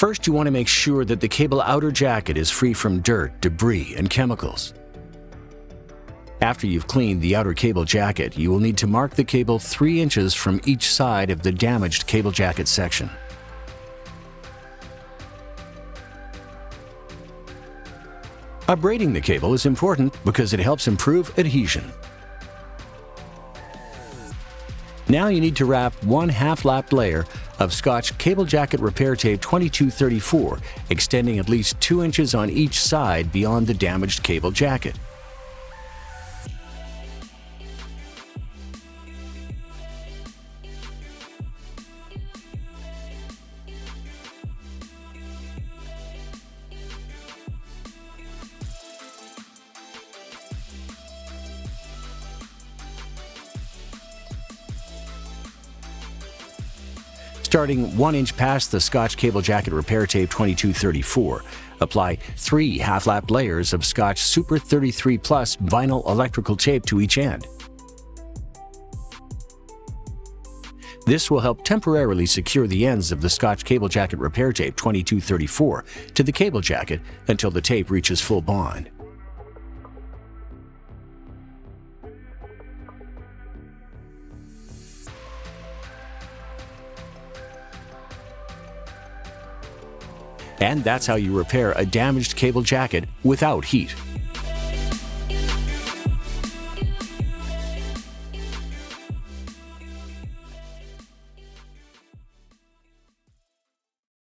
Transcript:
First, you want to make sure that the cable outer jacket is free from dirt, debris, and chemicals. After you've cleaned the outer cable jacket, you will need to mark the cable 3 inches from each side of the damaged cable jacket section. Abrading the cable is important because it helps improve adhesion. Now you need to wrap 1 half-lapped layer of Scotch Cable Jacket Repair Tape 2234, extending at least 2 inches on each side beyond the damaged cable jacket. Starting 1 inch past the Scotch Cable Jacket Repair Tape 2234, apply 3 half-lapped layers of Scotch Super 33 Plus vinyl electrical tape to each end. This will help temporarily secure the ends of the Scotch Cable Jacket Repair Tape 2234 to the cable jacket until the tape reaches full bond. And that's how you repair a damaged cable jacket without heat.